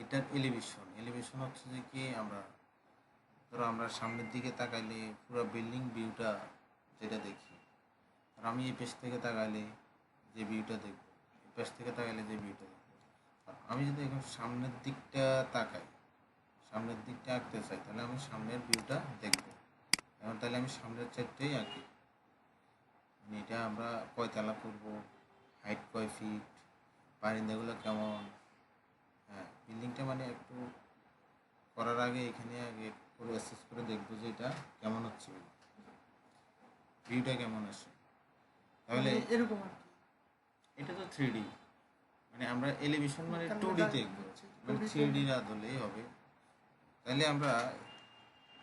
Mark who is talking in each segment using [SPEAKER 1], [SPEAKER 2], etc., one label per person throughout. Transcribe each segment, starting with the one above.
[SPEAKER 1] এটার এলিভেশন হচ্ছে যে কি আমরা ধরো আমরা সামনের দিকে তাকাইলে পুরো বিল্ডিং ভিউটা যেটা দেখি, আর আমি এই পেছ থেকে তাকাইলে যে ভিউটা দেখবো, এই পেছ থেকে তাকাইলে যে ভিউটা দেখবো, আর আমি যদি এখন সামনের দিকটা তাকাই, সামনের দিকটা আঁকতে চাই, তাহলে আমি সামনের ভিউটা দেখবো। এখন তাহলে আমি সামনের চারটেই আঁকি। এটা আমরা কয়তলা করবো, হাইট কয় ফিট, বারিন্দাগুলো কেমন, হ্যাঁ বিল্ডিংটা মানে একটু করার আগে এখানে আগে পুরো অ্যাসেস করে দেখবো যে এটা কেমন হচ্ছে, ভিউটা কেমন আসে। তাহলে
[SPEAKER 2] এরকম আর কি,
[SPEAKER 1] এটা তো 3D, মানে আমরা এলিভেশন মানে 2D দেখবো, মানে 3D না ধরলেই হবে। তাহলে আমরা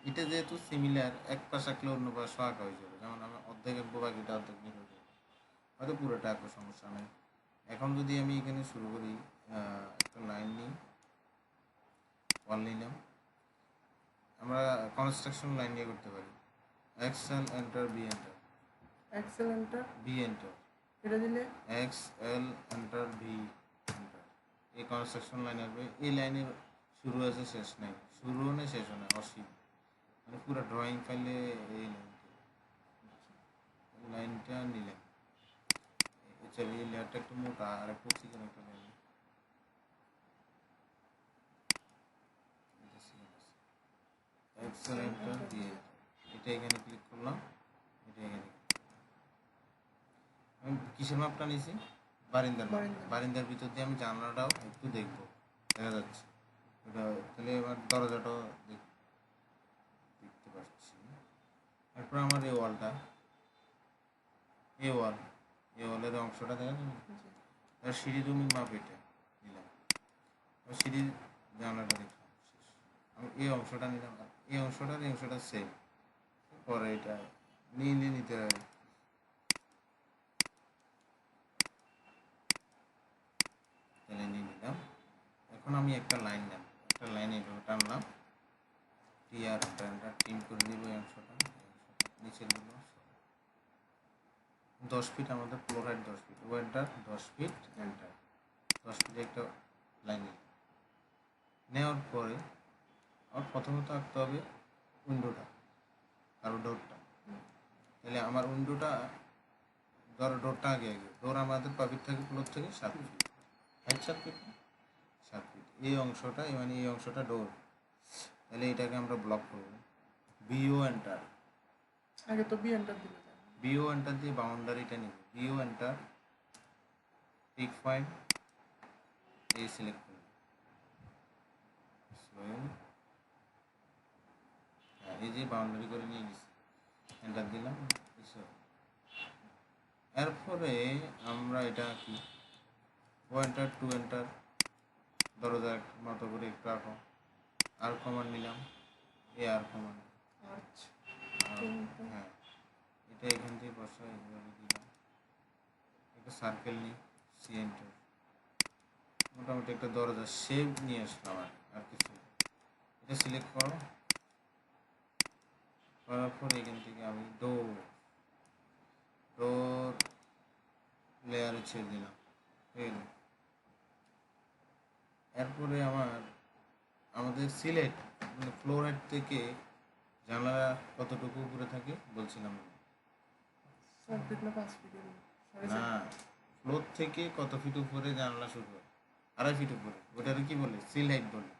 [SPEAKER 1] এটা যেহেতু সিমিলার, এক পাশ আঁকলে অন্য পাশ আঁকা হয়ে যাবে, যেমন আমি অর্ধেক আঁকবো বাকিটা অর্ধেক নিয়ে হয়ে যাবে, হয়তো পুরোটা আঁকবো, সমস্যা নেই। এখন যদি আমি এখানে শুরু করি, একটা লাইন নিই, ওয়াল নিলাম, আমরা কনস্ট্রাকশন লাইন নিয়ে করতে পারি। XL enter, B enter,
[SPEAKER 2] XL enter,
[SPEAKER 1] B enter,
[SPEAKER 2] এটা দিলে
[SPEAKER 1] এক্সএল এন্টার, বি এন্টার, এই কনস্ট্রাকশন লাইন আসবে। এই লাইনের শুরু আছে শেষ নাই, শুরুও নেই শেষও নেই, অসীম, মানে পুরো ড্রয়িং ফাইলে এই লাইনটা নিলাম। চলো এই লেয়ারটা একটু মোটা আর একটু চিকন একটা line, XL enter, B enter, এটা এখানে ক্লিক করলাম, এটা এখানে আমি কিসের মাপটা নিয়েছি, বারিন্দার মাপ। বারিন্দার ভিতর দিয়ে আমি জানলাটাও একটু দেখবো, দেখা যাচ্ছে ওটা, তাহলে এবার দরজাটাও দেখতে পাচ্ছি। এরপর আমার এই ওয়ালটা, এই ওয়ালের অংশটা দেখা যাবে, আর সিঁড়ি রুমের মাপ এটা নিলাম, সিঁড়ির জানলাটা দেখলাম, আমি এই অংশটা নিলাম, আর এই অংশটা সেম, পরে এটা নিতে হবে। তাহলে নিয়ে নিলাম। এখন আমি একটা লাইন নিলাম, একটা লাইন এইভাবে টানলাম, টিআর টিম করে দিব এই অংশটা, নিচের গুলো 10 ফিট, আমাদের ফ্লোর হাইট 10 ফিট, ওয়েন্টার 10 ফিট, এন্টার 10 ফিটে একটা লাইন নেওয়ার পরে আমার প্রথমত আঁকতে হবে উইন্ডোটা, কারো ডোরটা। তাহলে আমার উইন্ডোটা, ধরো ডোরটা আগে ডোর আমাদের পাবিট থাকে ফ্লোর থেকে 7 ফিট, হাইট 7 ফিট, 7 ফিট, এই অংশটা মানে এই অংশটা ডোর, তাহলে এটাকে আমরা ব্লক করব। বিও এন্টার,
[SPEAKER 2] আগে তো বি এন্টার দিলে
[SPEAKER 1] বিও এন্টার দিয়ে বাউন্ডারিটা নিব, বিও এন্টার, পিক পয়েন্ট এই সিলেক্ট করব, হ্যাঁ এই যে বাউন্ডারি করে নিয়ে গেছি, এন্টার দিলাম। এরপরে আমরা এটা কি ও এন্টার, টু এন্টার, দরজার মতো করে একটু আঁকো, আর কমান্ড নিলাম, এ আর কমান্ড, হ্যাঁ এটা এখান থেকে বসা এইভাবে দিলাম, একটা সার্কেল নিই, সি এন্টার, মোটামুটি একটা দরজার শেপ নিয়ে আসলাম, আর কিছু, এটা সিলেক্ট করো, করার পর এখান থেকে আমি ডোর লেয়ারে ছেড়ে দিলাম, হয়ে গেল। এরপরে আমাদের সিলেট মানে ফ্লোর হাইট থেকে জানলা কতটুকু উপরে থাকে বলছিলাম,
[SPEAKER 2] 4 ফিট না 5 ফিট,
[SPEAKER 1] না ফ্লোর থেকে কত ফিট উপরে জানলা শুরু হয়, 2.5 ফিট উপরে, ওটারে কি বলে, সিল হাইট বলে।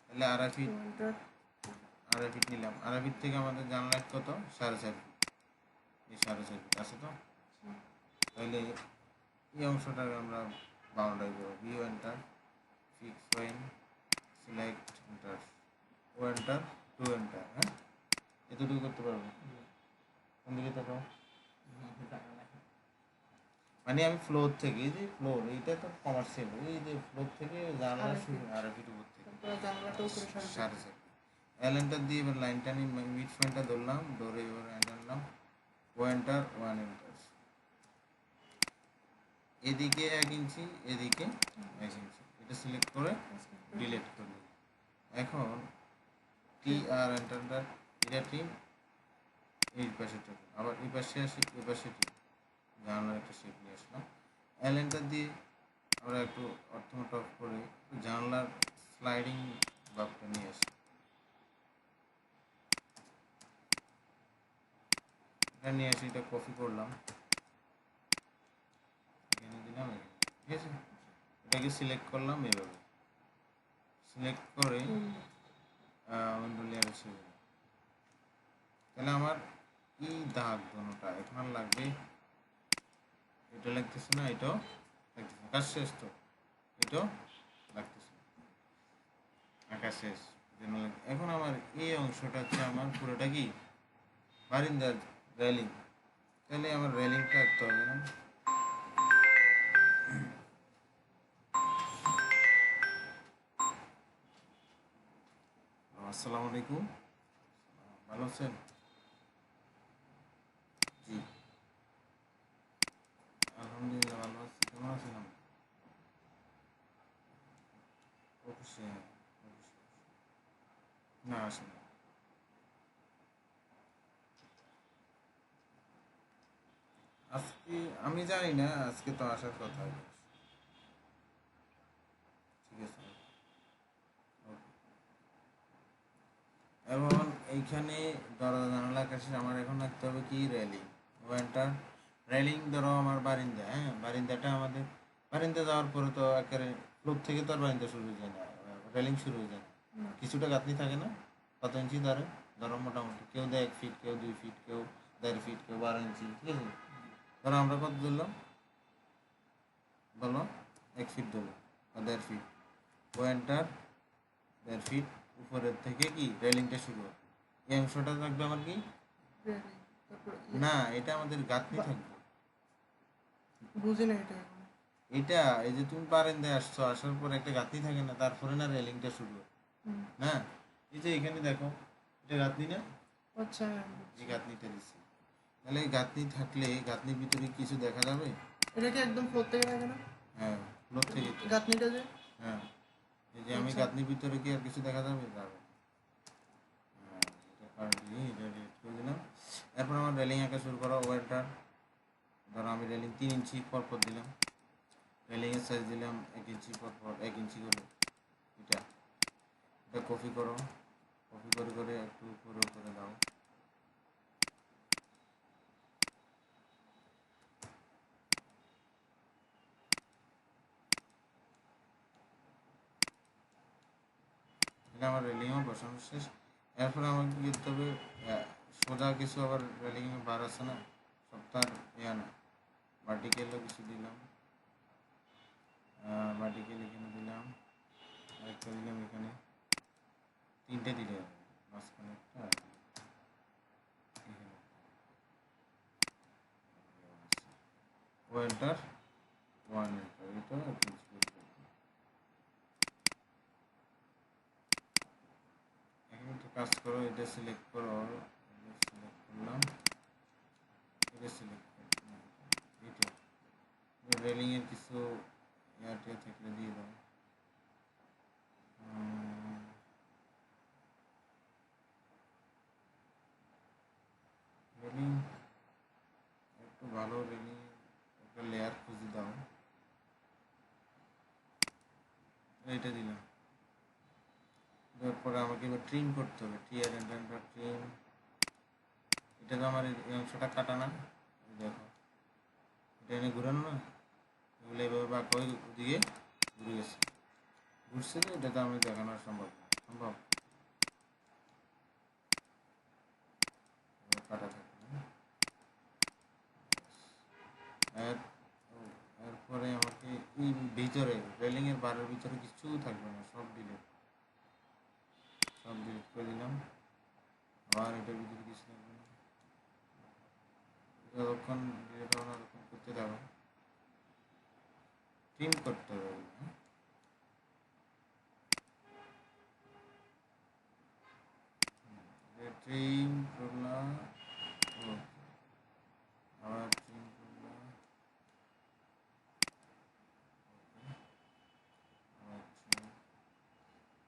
[SPEAKER 1] তাহলে 2.5 ফিট নিলাম, 2.5 ফিট থেকে আমাদের জানলা কত, 4.5 ফিট, এই 4.5 ফিট আছে তো। তাহলে এই অংশটাকে আমরা বাউন্ডারি করবো, view enter, fix point, select enter, O enter, two enter, হ্যাঁ এতটুকু করতে পারবো। কোন দিকে তাকাও, মানে আমি ফ্লোর থেকে, এই যে ফ্লোর, এইটা তো কমার্শিয়াল, এই যে ফ্লোর থেকে জানলা শুরু 2.5 ফিট উপর থেকে,
[SPEAKER 2] জানলাটা উপরে
[SPEAKER 1] 4.5 ফিট। এল এন্টার দিয়ে এবার লাইনটা নিয়ে মিড পয়েন্টটা ধরলাম, ধরে এবার এন্টার নিলাম, ও এন্টার, 1 এন্টার, এদিকে 1 ইঞ্চি, এদিকে 1 ইঞ্চি, এটা সিলেক্ট করে ডিলিট করে দিই। এখন টি আর এন্টারটা, এটা টিম, এই পাশে টিম, আবার এই পাশে আসি, এই পাশে টিম, জানলার একটা শেপ নিয়ে আসলাম। এল এন্টার দিয়ে আমরা একটু অর্থমত করে জানলার স্লাইডিং বাপটা নিয়ে আসি, এটা নিয়ে আসি, এটা কপি করলাম, এখানে দিলাম, ঠিক আছে। এটাকে সিলেক্ট করলাম, এভাবে সিলেক্ট করে উইন্ডো লেয়ারে ছেড়ে দিলাম। তাহলে আমার এই দাগ দোনোটা এখন আর লাগবে, এটা লাগতেছে না, এটাও লাগতেছে না, কাজ শেষ তো, এটাও লাগতেছে না, আঁকা শেষ। এখন আমার এই অংশটা হচ্ছে আমার পুরোটা কি বারিন্দার রেলিং, তাহলে আমার রেলিংটা আঁকতে হবে না। আসসালামু আলাইকুম, ভালো আছেন? জি আলহামদুলিল্লাহ ভালো আছি, কেমন আছেন আপনি? অফিসে? না আসেন, আজকে আমি জানি না, আজকে তো আসার কথা। ঠিক আছে, ওকে। এবং এইখানে দরজা জানালার কাছে আমার এখন রাখতে হবে কি রেলিং, ওয়েন্টার রেলিং। ধরো আমার বারিন্দা, হ্যাঁ বারিন্দাটা আমাদের, বারিন্দা যাওয়ার পরে তো একেবারে ফ্লোর থেকে তো আর বারিন্দা শুরু হয়ে যায় না, রেলিং শুরু হয়ে যায় না, কিছুটা গাঁথনি থাকে না, কত ইঞ্চি ধরে, ধরো মোটামুটি কেউ দেয় 1 ফিট, কেউ 2 ফিট, কেউ 1.5 ফিট, কেউ 12 ইঞ্চি, ঠিক আছে। ধরো আমরা কত ধরলাম বলো, 1 ফিট ধরলাম বা 1.5 ফিট, ওয়েন্টার 1.5 ফিট, উপরের থেকে কি রেলিংটা শুরু হবে, এই অংশটা থাকবে আমার কি, না এটা আমাদের গাঁথনি থাকবে।
[SPEAKER 2] বুঝি না এটা এখন।
[SPEAKER 1] এটা এই যে তুমি বারান্দায় আসছো, আসার পর একটা গাঁথনি থাকে না, তারপরে না রেলিংটা শুরু হয় না, এই যে এখানে দেখো, এটা গাঁথনি না,
[SPEAKER 2] আচ্ছা হ্যাঁ,
[SPEAKER 1] এই গাঁথনিটা দিচ্ছি। তাহলে এই গাঁথনি থাকলে গাঁথনির ভিতরে কিছু দেখা যাবে?
[SPEAKER 2] এটা কি একদম ফ্লোর থেকে থাকে না
[SPEAKER 1] হ্যাঁ ফ্লোর থেকে তো।
[SPEAKER 2] গাঁথনিটা যে?
[SPEAKER 1] হ্যাঁ এই যে আমি
[SPEAKER 2] আচ্ছা।
[SPEAKER 1] গাঁথনির ভিতরে কি আর কিছু দেখা যাবে? যাবে। হ্যাঁ এটা পারলি, এটা ডিলিট করে দিলাম। এরপর আমার রেলিং আঁকা শুরু করা, ওয়েলটা ধরো আমি রেলিং 3 ইঞ্চি পর পর দিলাম, রেলিংয়ের সাইজ দিলাম 1 ইঞ্চি পর পর, 1 ইঞ্চি করে, এটা এটা কপি করো, কপি করে করে একটু উপরে উপরে দাও, এটা আমার রেলিংও বসানো শেষ। এরপর আমাকে কি করতে হবে, সোজা কিছু আবার রেলিংয়ে বার আছে না, সপ্তাহ ইয়া না, ভার্টিক্যালও কিছু দিলাম, ভার্টিক্যাল এখানে দিলাম, আরেকটা দিলাম এখানে, 3টে দিলে হবে, মাঝখানে একটা আর এখানে ওয়েল্টার 1 এন্টার, এটা এখন একটু কাজ করো, এটা সিলেক্ট করো, এটা সিলেক্ট করলাম, এটা সিলেক্ট করলাম, এটা রেলিংয়ের কিছু এয়ারটে থাকলে দিয়ে দাও, রেলিং একটু ভালো রেলিং একটা লেয়ার খুঁজে দাও, এইটা দিলাম। তারপরে আমাকে এবার ট্রিম করতে হবে, টিয়ার এন্ড ট্রিম, এটা তো আমার এই অংশটা কাটা না, দেখো এটা এনে ঘুরানো না, এগুলো এভাবে বাঁক হয়ে ওদিকে ঘুরে গেছে, ঘুরছে তো, এটা তো আমি দেখানো সম্ভব না, সম্ভব কাটা থাকবে না। এর এরপরে আমাকে এই ভিতরে রেলিংয়ের বারের ভিতরে কিছু থাকবে না, সব ডিলিট, সব ডিলিট করে দিলাম। আবার এটার ভিতরে কিছু থাকবে না, যতক্ষণ ডিলিট হবে না ততক্ষণ করতে থাকো, ট্রিম করতে হবে, ট্রিম করলাম, আবার ট্রিম করলাম, আবার trim।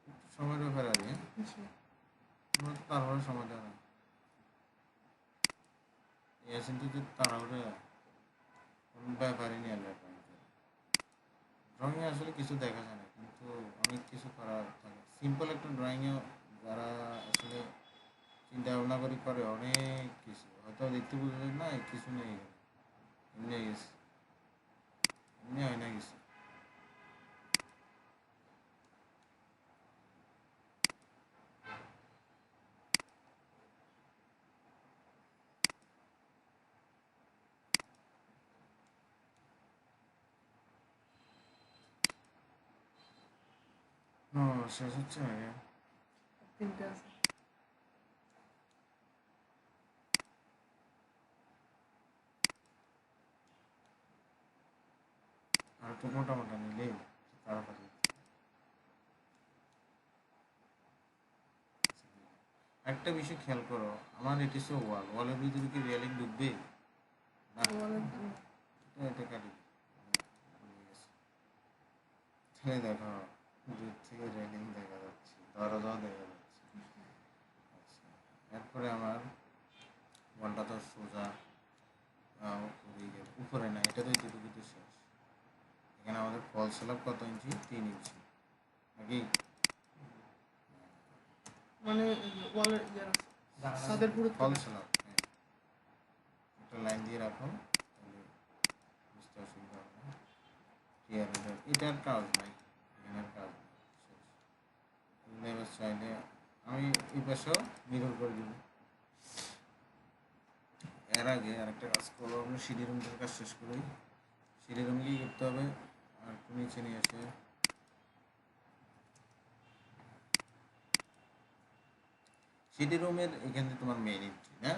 [SPEAKER 1] একটু সময় ব্যাপার আছে, হ্যাঁ
[SPEAKER 2] আচ্ছা।
[SPEAKER 1] আমরা তো তারপরে সময় দেয় না, এসেন তো যে তাড়াহুড়ো কোনো ব্যাপারই নেই, আল্লাহ ড্রয়িংয়ে আসলে কিছু দেখা যায় না, কিন্তু অনেক কিছু করা থাকে। সিম্পল একটা ড্রয়িংয়ে যারা আসলে চিন্তা ভাবনা করে করে অনেক কিছু, হয়তো দেখতে বুঝবেন না কিছু নেই, এমনি গেছে, এমনি হয় না কিছু। ও শেষ হচ্ছে না রে।
[SPEAKER 2] 3টে আছে।
[SPEAKER 1] আর একটু মোটা মোটা নিলে তাড়াতাড়ি। একটা বিষয় খেয়াল করো, আমার এটি সে ওয়াল, ওয়ালের ভিতরে কি রিয়েলিং ঢুকবে না? এটা কাটি ভুলে গেছি। তাহলে দেখো দূর থেকে রেলিং দেখা যাচ্ছে, দরজাও দেখা যাচ্ছে। আচ্ছা, এরপরে আমার ওয়ালটা তো সোজা উপরেই গেল, উপরে না, এটা তো যেটুকুতে শেষ। এখানে আমাদের ফল স্ল্যাব কত ইঞ্চি? 3 ইঞ্চি নাকি?
[SPEAKER 2] মানে ওয়ালের ছাদের পুরো
[SPEAKER 1] ফল স্ল্যাব, হ্যাঁ, একটা লাইন দিয়ে রাখো, তাহলে বুঝতে অসুবিধা হবে না। ক্লিয়ার, এটার কাজ নাই, এখানের কাজ নাই, শেষ। এবার চাইলে আমি এই পাশেও মিরর করে দিব। এর আগে আরেকটা কাজ করবো, আমরা সিঁড়ি রুমটার কাজ শেষ করি। সিঁড়ি রুম কি করতে হবে, আর একটু নিচে নিয়ে আসে সিঁড়ি রুমের এখানে তোমার মেইন এন্ট্রি না,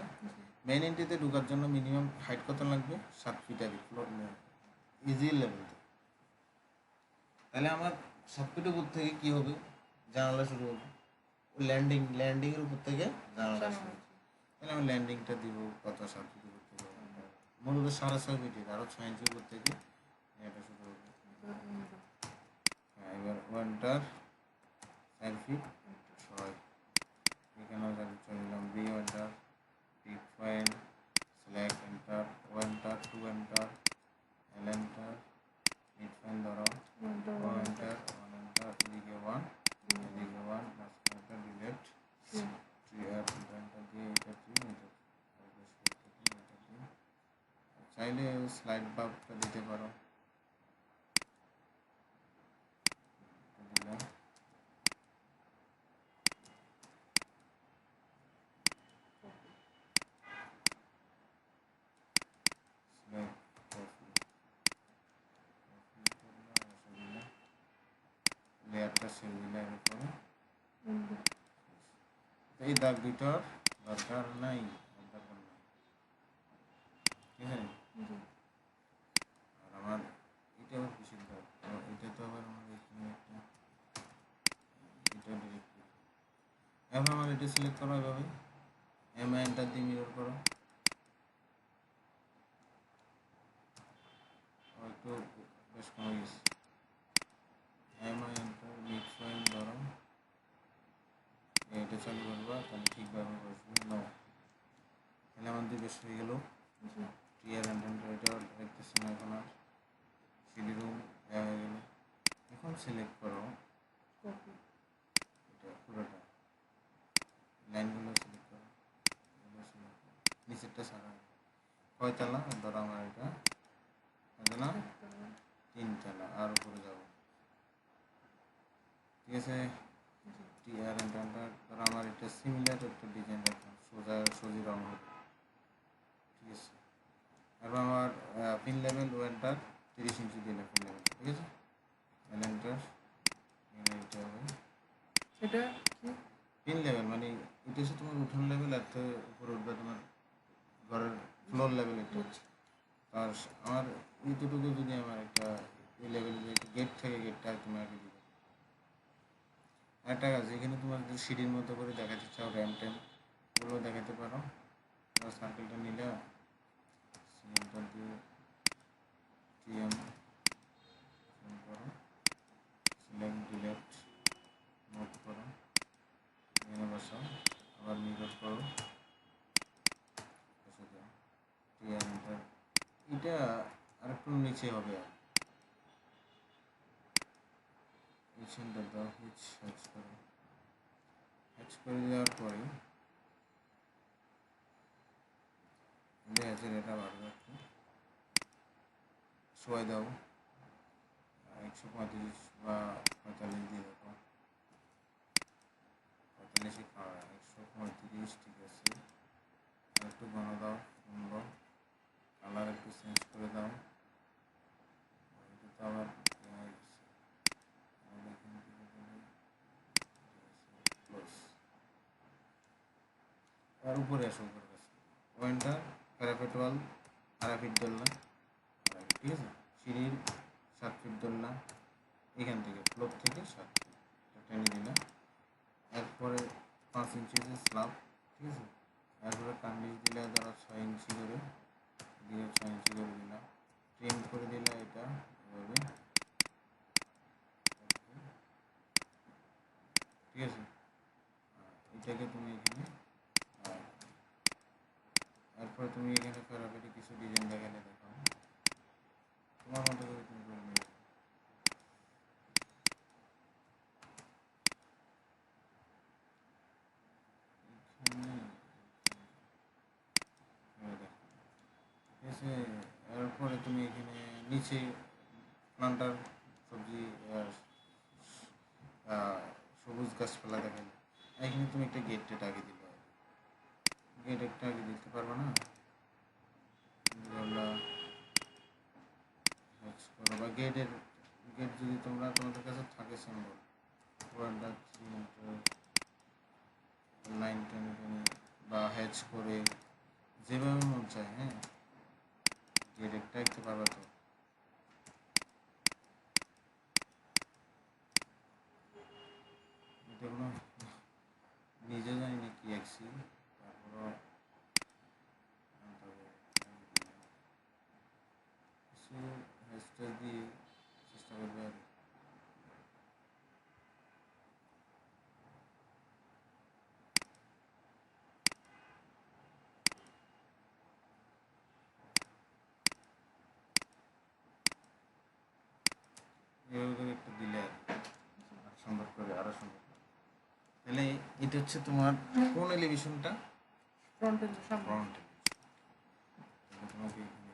[SPEAKER 1] মেইন এন্ট্রিতে ঢোকার জন্য মিনিমাম হাইট কত লাগবে? 7 ফিট আগে ফ্লোর ইজি লেভেল। তাহলে আমার 7 ফিট উপর থেকে কি হবে, জানালা শুরু হবে, ল্যান্ডিংয়ের উপর থেকে জানালা শুরু হবে। তাহলে আমি ল্যান্ডিংটা দিব কত? 7 ফিট উপর থেকে, মূলত 6.5 ফিটের, আরও 6 ইঞ্চি উপর থেকে এটা শুরু হবে। হ্যাঁ, এবার ওয়ানটার 4 ফিট 6, এখানেও যাবে, চলে এলাম বি ওয়ানটার, পিক পয়েন্ট, সিলেক্ট এন্টার, ওয়ানটার, 2 enter, L enter, mid point ধরো, 1 এন্টার, 1 এন্টার, এদিকে 1, এদিকে 1, মাঝখানেটা ডিলেট, 3 এন্টার দিয়ে এটা 3, এটা চাইলে স্লাইড বারটা দিতে পারো, দিলাম। লেয়ারটা সেভ দিলাম, এরপরে এই দাগ দুটোর দরকার নাই, দরকার নাই, ঠিক আছে। আর আমার এটা আবার কিসের দাগ, এটা তো আবার আমার এখানে একটা, এটা ডিরেক্ট, এখন আমার এটা সিলেক্ট করো, এভাবে এম এন্টার দিয়ে মিরর করো, একটু বেশ কমে গেছে, এম এন্টার, মিড পয়েন্ট ধরো, এটা চালু করবা, তাহলে ঠিকভাবে বসবে। নো, তাহলে আমার দুই বেশ হয়ে গেল। টিয়ার এন্টার, এটা দেখতেছি না এখন আর, সিডি রুম দেওয়া হয়ে গেল। এখন সিলেক্ট করো এটা পুরোটা, লাইনগুলো সিলেক্ট করো, নিচেরটা ছাড়া। কয়তলা? ধরো আমার এটা কয়তলা? 3 তলা, আর উপরে যাবো, ঠিক আছে। টিয়ার এন্টার, ধরো আমার এটা সিমিলার একটা ডিজাইন রাখলাম, সোজা সোজি রং হবে, ঠিক আছে। এবার আমার পিন লেভেল ওয়েন্টার 30 ইঞ্চি দিলে পিন লেভেল, ঠিক আছে। এন্টার, এটা হবে
[SPEAKER 2] এটা কি
[SPEAKER 1] পিন লেভেল, মানে এটা হচ্ছে তোমার উঠোন লেভেল, আর তো উপরে উঠবে তোমার ঘরের ফ্লোর লেভেল এটা। আর আমার এইটুকু যদি আমার একটা এই লেভেলে গেট থেকে গেটটা তুমি আগে দিবে। একটা কাজ, এখানে তোমার যদি সিঁড়ির মতো করে দেখাতে চাও, র্যাম ট্যাম ওগুলো দেখাতে পারো। সার্কেলটা নিলে সিএমটা দিয়ে টিএম করো, সিলেক্ট ডিলেট নোট করো, এখানে বসাও, আবার মিরর করো, বসে দাও, টিআর এন্টার। এটা আরেকটু নিচে হবে, আর এই সেন্টার দাও, হ্যাচ করো। হ্যাচ করে দেওয়ার পরে হ্যাচের এটা বাড়বে একটু, সময় দাও 135 বা 45 দিয়ে দেখো, 45 খাওয়া 135, ঠিক আছে। আর একটু ঘন দাও, 15, কালার একটু চেঞ্জ করে দাও। এটা তো আবার হয়ে গেছে, আর উপরে আসো, উপরে আসো, ওয়েন্টার প্যারাফিট ওয়াল 2.5 ফিট ধরলাম, ঠিক আছে। সিঁড়ির 7 ফিট ধরলাম, এখান থেকে ফ্লোর থেকে 7 ফিট টেনে দিলাম। এরপরে 5 ইঞ্চি যে স্ল্যাব, ঠিক আছে। এরপরে কান্ডিস দিলে ধরো 6 ইঞ্চি করে দিয়ে 6 ইঞ্চি করে দিলাম, ট্রিম করে দিলে এটা এভাবে, ঠিক আছে। এটাকে তুমি এখানে, এরপরে তুমি এখানে প্যারাপেটে কিছু ডিজাইন দেখালে দেখাও, তোমার মতো করে তুমি করে নেবে। ঠিক আছে। এরপরে তুমি এখানে নিচে প্লান্টার সবজি সবুজ গাছপালা দেখালে, এখানে তুমি একটা গেট টেট আগে দিলে, গেট একটা আগে দিতে পারবে না, করো। বা গেটের গেট যদি তোমাদের কাছে থাকে সিম্বল, লাইন টেনে টেনে বা হ্যাচ করে যেভাবে মন চায়, হ্যাঁ, গেট একটা আঁকতে পারবে তো। এটা কোনো নিজে জানি না কি আঁকছি, তারপরও কিছু হ্যাশট্যাগ দিয়ে চেষ্টা করবে আর এভাবে করে একটা দিলে আর সুন্দর করে, আরো সুন্দর করে। তাহলে এটা হচ্ছে তোমার কোন এলিভেশনটা,
[SPEAKER 2] ফ্রন্ট এন্ড সামনে।
[SPEAKER 1] Front elevation. তোমাকে এখানে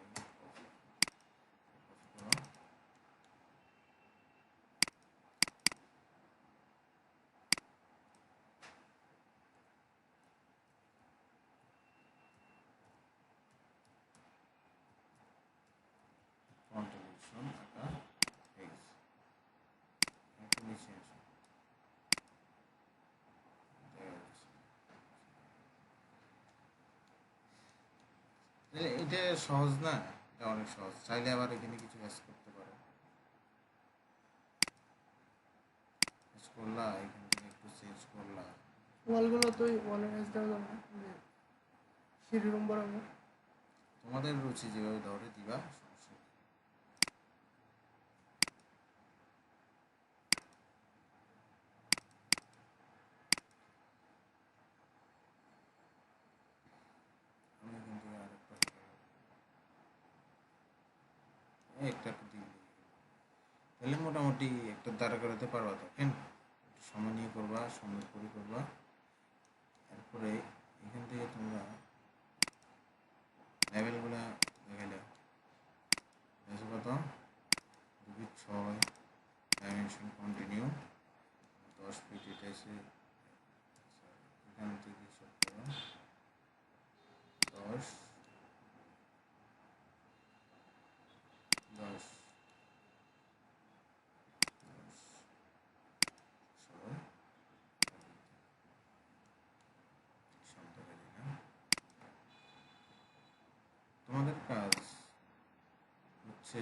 [SPEAKER 1] ফ্রন্ট এলিভেশন আঁকা হয়ে গেছে। একটু নিচে আসো, দেখা যাচ্ছে। এটা সহজ না, এটা অনেক সহজ, চাইলে আবার এখানে কিছু কাজ করতে পারো। কাজ করলা, এখান থেকে একটু চেঞ্জ করলা।
[SPEAKER 2] ওয়ালগুলো তো ওয়ালের হ্যাচ দেওয়া যাবে না, যে সিঁড়ি রুম বরাবর।
[SPEAKER 1] তোমাদের রুচি যেভাবে ধরে দিবা, সমস্যা নেই। আমি এখান থেকে আরেকটা একটা দিই, তাহলে মোটামুটি একটা দাঁড়া করাতে পারবা তো, কেন সময় নিয়ে করবা, সুন্দর করে করবা। এরপরে এখান থেকে তোমরা লেভেলগুলো দেখাইলে দেখো কত, 2 ফিট 6, ডাইমেনশন কন্টিনিউ 10 ফিট, এটা এসে এখান থেকে সব করো 10 10 তোমাদের কাজ হচ্ছে